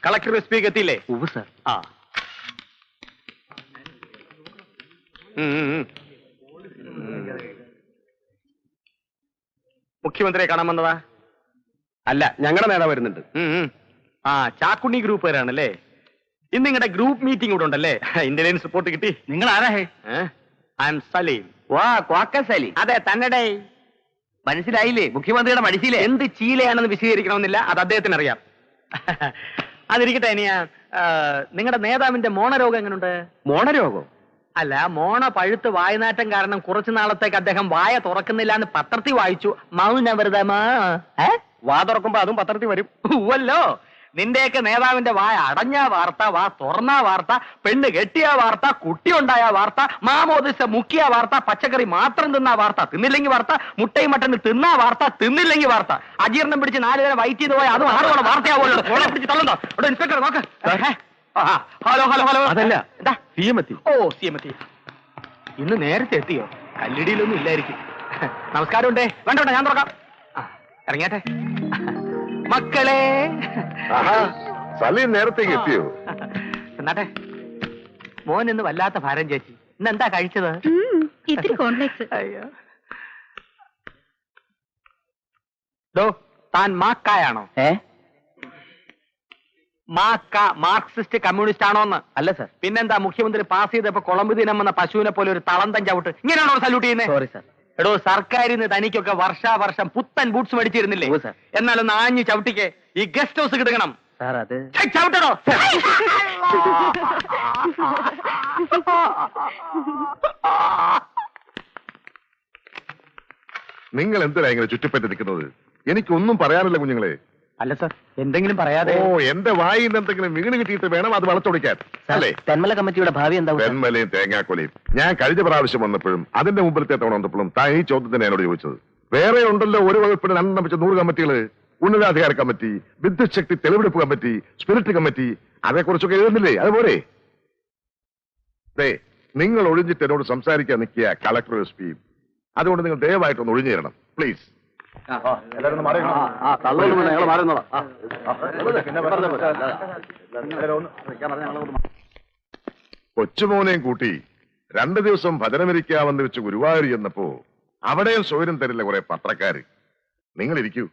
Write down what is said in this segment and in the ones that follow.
Collector speak എത്തിയില്ലേ? Sir. ആ മുഖ്യമന്ത്രിയെ കാണാൻ വന്നതാ? അല്ല, ഞങ്ങളുടെ നേതാവ് വരുന്നുണ്ട്. ആ ചാക്കുണ്ണി ഗ്രൂപ്പുകാരാണല്ലേ? ഇന്ന് നിങ്ങളുടെ ഗ്രൂപ്പ് മീറ്റിംഗ് ഇവിടെ ഉണ്ടല്ലേ? ഇന്റലിജൻസ് റിപ്പോർട്ട് കിട്ടി. നിങ്ങൾ ആരാ? I am Salim. വാ, ക്വാക്ക സലീം. അതെ, തന്നെ. മനസ്സിലായില്ലേ? മുഖ്യമന്ത്രിയുടെ മടിശീല എന്ത് ചീലയാണെന്ന് വിശദീകരിക്കണമെന്നില്ല, അത് അദ്ദേഹത്തിന് അറിയാം. അതിരിക്കട്ടെ. ഇനിയാ നിങ്ങളുടെ നേതാവിന്റെ മോണരോഗം എങ്ങനെയുണ്ട്? മോണരോഗം? അല്ല, മോണ പഴുത്ത് വായനാറ്റം കാരണം കുറച്ചു നാളത്തേക്ക് അദ്ദേഹം വായ തുറക്കുന്നില്ല എന്ന് പത്രത്തിൽ വായിച്ചു. മൗനവ്രതമാ. വാ തുറക്കുമ്പോ അതും പത്രത്തിൽ വരും. ഉവ്വല്ലോ. നിന്റെയൊക്കെ നേതാവിന്റെ വായ അടഞ്ഞ വാർത്ത, വാ തുറന്ന വാർത്ത, പെണ്ണ് കെട്ടിയ വാർത്ത, കുട്ടി ഉണ്ടായ വാർത്ത, മാമോദിസ മുക്കിയ വാർത്ത, പച്ചക്കറി മാത്രം തിന്ന വാർത്ത, തിന്നില്ലെങ്കിൽ വാർത്ത, മുട്ടയും മട്ടന് തിന്ന വാർത്ത, തിന്നില്ലെങ്കിൽ വാർത്ത, അജീർണം പിടിച്ച് 4 നേരം വൈറ്റ് ചെയ്ത് പോയാൽ അതും 6 വാർത്തയാവുമല്ലോ. പിടിച്ച് തള്ളുന്നോ? ഇവിടെ ഇൻസ്പെക്ടർ നോക്ക്. Hello hello hello. അതല്ല, എന്താ? CM എത്തി. ഓ, CM എത്തി. ഇന്ന് നേരത്തെ എത്തിയോ? കല്ലിടിയിലൊന്നും ഇല്ലായിരിക്കും. നമസ്കാരമുണ്ടേ. വേണ്ട, ഞാൻ തുറക്കാം. ഇറങ്ങിയാട്ടെ. മക്കളെ, സലീം നേരത്തേക്ക് എത്തിയോ? എന്നാട്ടെ. മോൻ ഇന്ന് വല്ലാത്ത ഭാരം ചേച്ചി. ഇന്ന് എന്താ കഴിച്ചത്? ഇത്തിരി കോംപ്ലക്സ്. അയ്യോ. താൻ മാക്കായാണോ? മാക്ക മാർക്സിസ്റ്റ് കമ്മ്യൂണിസ്റ്റ് ആണോന്ന്? അല്ല സർ. പിന്നെന്താ മുഖ്യമന്ത്രി പാസ് ചെയ്തപ്പോ കൊളമ്പ് ദിനം വന്ന പശുവിനെ പോലെ ഒരു തളന്തം ചവിട്ട് ഇങ്ങനെയാണോ സല്യൂട്ട് ചെയ്യുന്നത്? Sorry sir. എടോ, സർക്കാരിൽ നിന്ന് തനിക്കൊക്കെ വർഷാവർഷം പുത്തൻ ബൂട്ട്സ് മേടിച്ചിരുന്നില്ലേ? എന്നാലൊന്ന് ആഞ്ഞു ചവിട്ടിക്ക്. ഈ ഗസ്റ്റ് ഹൗസ് കിടക്കണം സാർ. അത് ചവിട്ടണോ? നിങ്ങൾ എന്തിനാ ഇങ്ങനെ ചുറ്റിപ്പറ്റി നിൽക്കുന്നത്? എനിക്കൊന്നും പറയാനില്ല കുഞ്ഞുങ്ങളെ. അല്ല സർ, എന്തെങ്കിലും പറയാതെ. ഓ, എന്റെ വായിൽ എന്തെങ്കിലും വീണ് കിട്ടിയിട്ട് വേണം അത് വളച്ചൊടിക്കാൻ അല്ലേ? തെന്മല കമ്മിറ്റിയുടെ ഭാവി എന്താ? തെന്മലയും തേങ്ങാക്കൊലയും. ഞാൻ കഴിഞ്ഞ പ്രാവശ്യം വന്നപ്പോഴും അതിന്റെ മുമ്പിലത്തെ തവണ വന്നപ്പോഴും താൻ ഈ ചോദ്യത്തിന് എന്നോട് ചോദിച്ചത്. വേറെ ഉണ്ടല്ലോ ഒരു വകുപ്പിന് 2 വെച്ച 100 കമ്മിറ്റികള്. ഉന്നതാധികാര കമ്മിറ്റി, വിദ്യുത് ശക്തി തെളിവെടുപ്പ് കമ്മിറ്റി, സ്പിരിറ്റ് കമ്മിറ്റി, അതേക്കുറിച്ചൊക്കെ എഴുതുന്നില്ലേ? അതുപോലെ നിങ്ങൾ ഒഴിഞ്ഞിട്ട് എന്നോട് സംസാരിക്കാൻ നിൽക്കുക കളക്ടർ SP. അതുകൊണ്ട് നിങ്ങൾ ദയവായിട്ടൊന്ന് ഒഴിഞ്ഞു തരണം പ്ലീസ്. കൊച്ചുമോനെയും കൂട്ടി 2 ദിവസം ഭജനമിരിക്കാമെന്ന് വെച്ച് ഗുരുവായൂർ ചെന്നപ്പോ അവിടെയും സൗകര്യം തരില്ല കുറെ പത്രക്കാര്. നിങ്ങൾ ഇരിക്കൂ.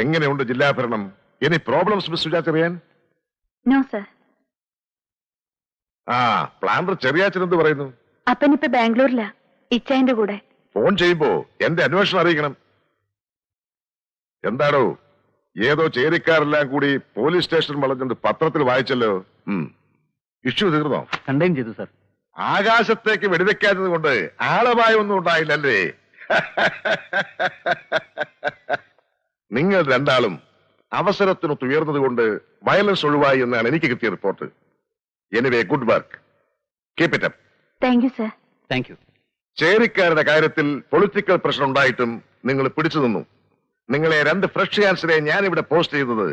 എങ്ങനെയുണ്ട് ജില്ലാ ഭരണം? Any problems Miss Suja Cheriyan? No sir. Planter Cheriyachan എന്ത് പറയുന്നു? അപ്പനിപ്പോ ബാംഗ്ലൂരിലാ, ഇച്ചായന്റെ കൂടെ. ഫോൺ ചെയ്യുമ്പോ എന്റെ അന്വേഷണം അറിയിക്കണം. എന്താണോ, ഏതോ ചേരിക്കാരെല്ലാം കൂടി പോലീസ് സ്റ്റേഷൻ വളഞ്ഞത് പത്രത്തിൽ വായിച്ചല്ലോ. ഇഷ്യൂ തീർന്നോ? കണ്ടെയ്ൻ ചെയ്തു സർ. ആകാശത്തേക്ക് വെടിവെക്കാത്തത് കൊണ്ട് ആളപായൊന്നും ഉണ്ടായില്ലല്ലേ? നിങ്ങൾ രണ്ടാളും അവസരത്തിനൊത്ത് ഉയർന്നത് കൊണ്ട് വയലൻസ് ഒഴിവായി എന്നാണ് എനിക്ക് കിട്ടിയ report. Anyway, good work. Keep it up. Thank you sir. Thank you. ചേരിക്കാരുടെ കാര്യത്തിൽ പൊളിറ്റിക്കൽ പ്രഷർ ഉണ്ടായിട്ടും നിങ്ങൾ പിടിച്ചു നിന്നു. നിങ്ങളെ 2 ഫ്രഷ് ചാൻസിനെ ഞാൻ ഇവിടെ പോസ്റ്റ് ചെയ്തത്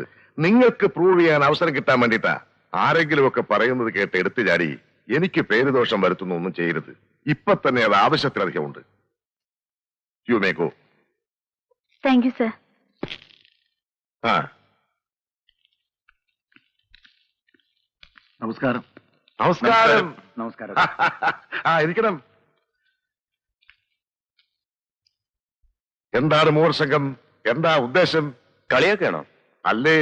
നിങ്ങൾക്ക് പ്രൂവ് ചെയ്യാൻ അവസരം കിട്ടാൻ വേണ്ടിയിട്ടാ. ആരെങ്കിലുമൊക്കെ പറയുന്നത് കേട്ട് എടുത്തു ചാടി എനിക്ക് പേരുദോഷം വരുത്തുന്നു ഒന്നും ചെയ്യരുത്. ഇപ്പൊ തന്നെ അത് ആവശ്യത്തിലധികമുണ്ട്. You may go. Thank you sir. നമസ്കാരം. നമസ്കാരം. നമസ്കാരം. ഇരിക്കണം. എന്താണ് മൂർസംഗം? എന്താ ഉദ്ദേശം? കളിയൊക്കെയാണോ? അല്ലേ,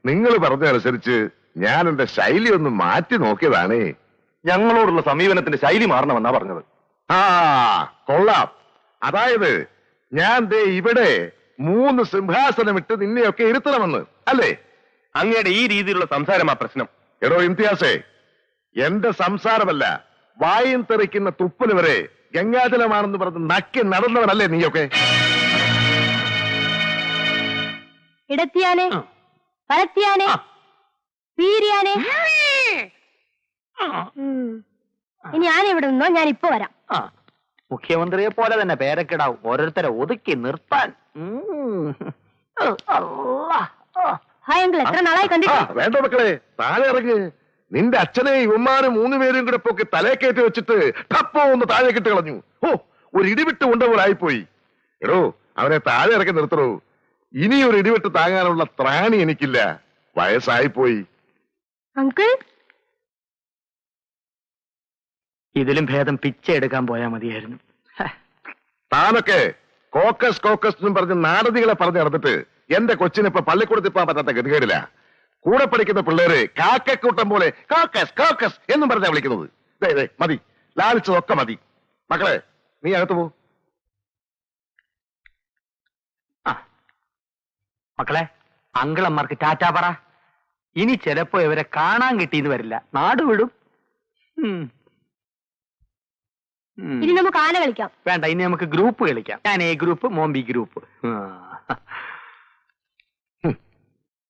നിങ്ങൾ പറഞ്ഞതനുസരിച്ച് ഞാൻ എന്റെ ശൈലി ഒന്ന് മാറ്റി നോക്കിയതാണേ. ഞങ്ങളോടുള്ള സമീപനത്തിന്റെ ശൈലി മാറണമെന്നാ പറഞ്ഞത്. കൊള്ളാം. അതായത് ഞാൻ ദേ ഇവിടെ 3 സിംഹാസനം ഇട്ട് നിന്നെയൊക്കെ ഇരുത്തണമെന്ന് അല്ലേ? അങ്ങയുടെ ഈ രീതിയിലുള്ള സംസാരമാ പ്രശ്നം. എടോ ഇംതിയാസേ, എന്റെ സംസാരമല്ല, വായും തെറിക്കുന്ന തുപ്പല് വരെ ഗംഗാജലമാണെന്ന് പറഞ്ഞ് നക്കി നടന്നവനല്ലേ നീയൊക്കെ? ഇടത്തിയാനെ, വലത്തിയാനെ, വീരിയാനെ. ഇനി ഞാൻ ഇവിടെ നിന്നോ, ഞാൻ ഇപ്പൊ വരാം. മുഖ്യമന്ത്രിയെ പോലെ തന്നെ പേരക്കിടാവും, ഓരോരുത്തരെ ഒതുക്കി നിർത്താൻ. ഹായ് അങ്കിൾ, എത്ര നാളായി കണ്ടിട്ട്? വേണ്ട മക്കളെ, താഴെ ഇറങ്ങ്. നിന്റെ അച്ഛനെ ഇവന്മാര് 3 പേരും കൂടെ പൊക്കി തലേ കയറ്റി വെച്ചിട്ട് ടപ്പോ ഒന്ന് താഴെ കിട്ട് കളഞ്ഞു. ഒരു ഇടിവിട്ട് കൊണ്ടപോലായിപ്പോയി. എടോ, അവനെ താഴെ ഇറക്കി നിർത്തണു. ഇനി ഒരു ഇടിവെട്ട് താങ്ങാനുള്ള ത്രാണി എനിക്കില്ല. വയസ്സായി പോയി. അങ്കിൾ ഇതിലും ഭേദം പിച്ച എടുക്കാൻ പോയാൽ മതിയായിരുന്നു. താനൊക്കെ കോക്കസ് കോക്കസ് എന്നും പറഞ്ഞ് നാടതികളെ പറഞ്ഞു നടന്നിട്ട് എന്റെ കൊച്ചിനിപ്പോ പള്ളിക്കൂടത്തിൽ പോകാൻ പറ്റാത്ത ഗതികേടില്ല. കൂടെ പഠിക്കുന്ന പിള്ളേര് കാക്കക്കൂട്ടം പോലെ കോക്കസ് കോക്കസ് എന്നും പറഞ്ഞാ വിളിക്കുന്നത്. ദേ മതി, ലാലിച്ചതൊക്കെ മതി. മക്കളെ, നീ അകത്ത് പോ. മക്കളെ, അങ്കിളന്മാർക്ക് ടാറ്റാ പറ. ഇനി ചിലപ്പോ ഇവരെ കാണാൻ കിട്ടിയെന്ന് വരില്ല, നാട് വിടും. ഇനി നമുക്ക് ആന കളിക്കാം. വേണ്ട, ഇനി നമുക്ക് ഗ്രൂപ്പ് കളിക്കാം. ഞാൻ എ ഗ്രൂപ്പ്, മോൻ ബി ഗ്രൂപ്പ്.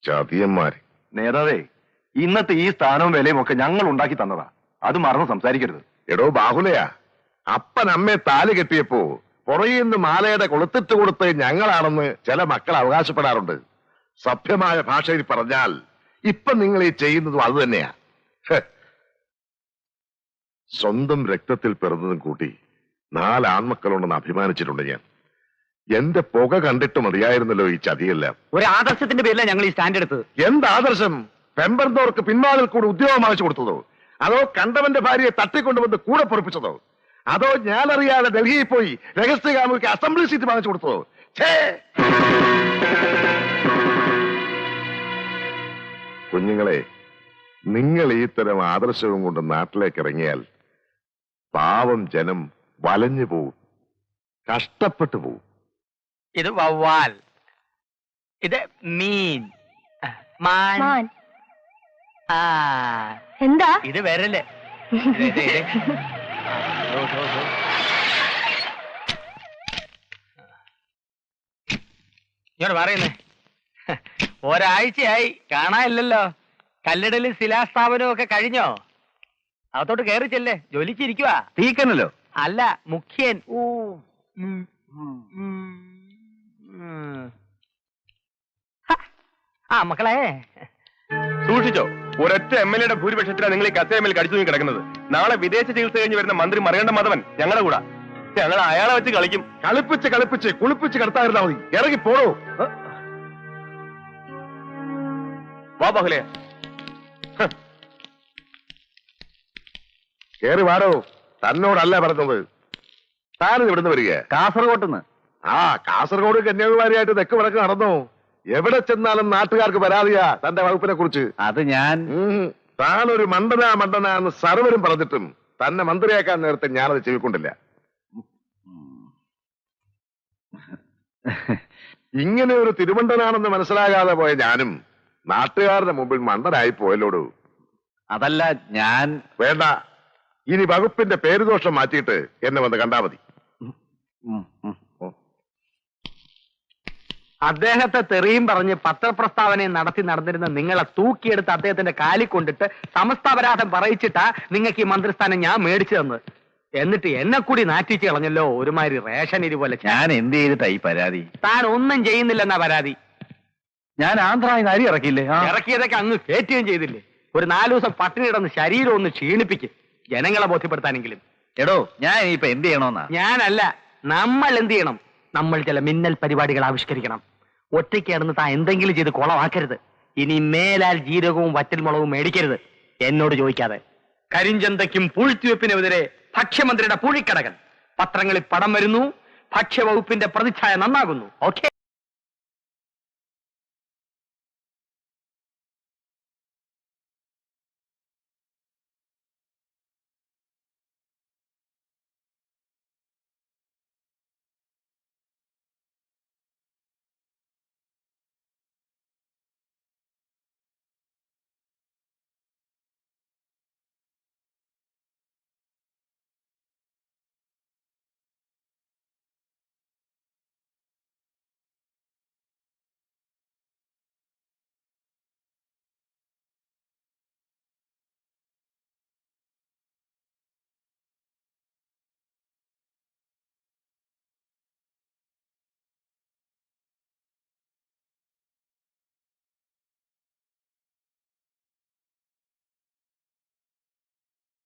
ചതിയന്മാര്. നേതാവേ, ഇന്നത്തെ ഈ സ്ഥാനവും വിലയും ഒക്കെ ഞങ്ങൾ ഉണ്ടാക്കി തന്നതാ. അത് മറന്ന് സംസാരിക്കരുത്. എടോ ബാഹുലയാ, അപ്പൻ അമ്മയെ താലി കെട്ടിയപ്പോ പുറകിൽ നിന്ന് മാലയുടെ കൊളുത്തിട്ട് കൊടുത്ത് ഞങ്ങളാണെന്ന് ചില മക്കൾ അവകാശപ്പെടാറുണ്ട്. സഭ്യമായ ഭാഷയിൽ പറഞ്ഞാൽ ഇപ്പൊ നിങ്ങൾ ഈ ചെയ്യുന്നതും അത് തന്നെയാ. സ്വന്തം രക്തത്തിൽ പിറന്നതും കൂട്ടി 4 ആൺമക്കളുണ്ടെന്ന് അഭിമാനിച്ചിട്ടുണ്ട് ഞാൻ. എന്റെ പുക കണ്ടിട്ട് മതിയായിരുന്നല്ലോ ഈ ചതിയെല്ലാം. ഒരു ആദർശത്തിന്റെ പേരിലാണ് ഞങ്ങൾ ഈ സ്റ്റാൻഡ് എടുത്തത്. എന്ത് ആദർശം? പെമ്പർന്നവർക്ക് പിൻവാതിൽ കൂടി ഉദ്യോഗം വാങ്ങിച്ചു കൊടുത്തതോ? അതോ കണ്ടവന്റെ ഭാര്യയെ തട്ടിക്കൊണ്ടുവന്ന് കൂടെ പൊറപ്പിച്ചതോ? അതോ ഞാനറിയാതെ ഡൽഹിയിൽ പോയി രഹസ്യകാമുക്ക് അസംബ്ലി സീറ്റ് വാങ്ങിച്ചു കൊടുത്തതോ? കുഞ്ഞുങ്ങളെ, നിങ്ങൾ ഈ തരം ആദർശവും കൊണ്ട് നാട്ടിലേക്ക് ഇറങ്ങിയാൽ പാവം ജനം വലഞ്ഞു പോവും, കഷ്ടപ്പെട്ടു പോവും. ഇത് വവ്വാൽ, ഇത് മീൻ, മാൻ. മാൻ. ആ, എന്താ ഇത് വിരല്. ഇങ്ങോട്ട് പറയുന്നേ. ഒരാഴ്ചയായി കാണാനില്ലല്ലോ. കല്ലിടലും ശിലാസ്ഥാപനവും ഒക്കെ കഴിഞ്ഞോ? അകത്തോട്ട് കയറി ചെല്ലേ, ജോലിച്ചിരിക്കുവാ. തീക്കനല്ലോ. അല്ല, മുഖ്യൻ. ആ മക്കളെ, സൂക്ഷിച്ചോ, ഒരൊറ്റ MLA യുടെ ഭൂരിപക്ഷത്തിലാണ് നിങ്ങൾ ഈ കസേമയിൽ കടിച്ചു തൂങ്ങി കിടക്കുന്നത്. നാളെ വിദേശ ചികിത്സ കഴിഞ്ഞ് വരുന്ന മന്ത്രി മറികണ്ഠ മാധവൻ ഞങ്ങളുടെ കൂടെ. ഞങ്ങൾ അയാളെ വെച്ച് കളിക്കും. കളിപ്പിച്ച് കളിപ്പിച്ച് കുളിപ്പിച്ച് കിടത്താതിരുന്നാ മതി. ഇറങ്ങി പോടോ. വാ ബാഹുലേ. കേറി വാടോ. തന്നോടല്ല പറഞ്ഞത്. താനും ഇവിടുന്ന് വരിക? കാസർഗോട്ടുന്ന്. ആ, കാസർഗോഡ് കന്യാകുമാരിയായിട്ട് തെക്ക് വടക്ക് നടന്നോ? എവിടെ ചെന്നാലും നാട്ടുകാർക്ക് പരാതിയാ തന്റെ വകുപ്പിനെ കുറിച്ച്. അത് ഞാൻ താനൊരു മണ്ടന എന്ന് സർവരും പറഞ്ഞിട്ടും തന്നെ മന്ത്രിയാക്കാൻ നേരത്തെ ഞാനത് ചെവിക്കൊണ്ടില്ല. ഇങ്ങനെ ഒരു തിരുമണ്ടനാണെന്ന് മനസ്സിലാകാതെ പോയ ഞാനും നാട്ടുകാരുടെ മുമ്പിൽ മണ്ടനായി പോയല്ലോടൂ. അതല്ല ഞാൻ. വേണ്ട, ഇനി വകുപ്പിന്റെ പേരുദോഷം മാറ്റിയിട്ട് എന്നെ വന്ന് കണ്ടാ മതി. അദ്ദേഹത്തെ തെറിയും പറഞ്ഞ് പത്രപ്രസ്താവനയും നടന്നിരുന്ന നിങ്ങളെ തൂക്കിയെടുത്ത് അദ്ദേഹത്തിന്റെ കാലിൽ കൊണ്ടിട്ട് സമസ്ത അപരാധം പറയിച്ചിട്ടാ നിങ്ങൾക്ക് ഈ മന്ത്രിസ്ഥാനം ഞാൻ മേടിച്ചു തന്നത്. എന്നിട്ട് എന്നെ കൂടി നാറ്റിച്ച് കളഞ്ഞല്ലോ ഒരുമാതിരി റേഷൻ ഇരി പോലെ. ഞാൻ എന്ത് ചെയ്തിട്ടാ ഈ പരാതി? താൻ ഒന്നും ചെയ്യുന്നില്ലെന്നാ പരാതി. ഞാൻ ആന്ധ്രായിൽ അരി ഇറക്കിയില്ലേ? ഇറക്കിയതൊക്കെ അങ്ങ് കയറ്റുകയും ചെയ്തില്ലേ. ഒരു 4 ദിവസം പട്ടിണി കിടന്ന് ശരീരം ഒന്ന് ക്ഷീണിപ്പിക്കും, ജനങ്ങളെ ബോധ്യപ്പെടുത്താനെങ്കിലും. എടോ, ഞാൻ ഇനിയിപ്പോ എന്ത് ചെയ്യണമെന്നാ? ഞാനല്ല, നമ്മൾ എന്ത് ചെയ്യണം? നമ്മൾ ചില മിന്നൽ പരിപാടികൾ ആവിഷ്കരിക്കണം. ഒറ്റയ്ക്ക് കിടന്ന് താൻ എന്തെങ്കിലും ചെയ്ത് കുളമാക്കരുത്. ഇനി മേലാൽ ജീരകവും വറ്റൽമുളകും മേടിക്കരുത് എന്നോട് ചോദിക്കാതെ. കരിഞ്ചന്തയ്ക്കും പൂഴ്ത്തിവെപ്പിനുമെതിരെ ഭക്ഷ്യമന്ത്രിയുടെ പൂഴിക്കടകൻ. പത്രങ്ങളിൽ പടം വരുന്നു. ഭക്ഷ്യവകുപ്പിന്റെ പ്രതിച്ഛായ നന്നാകുന്നു. ഓക്കെ.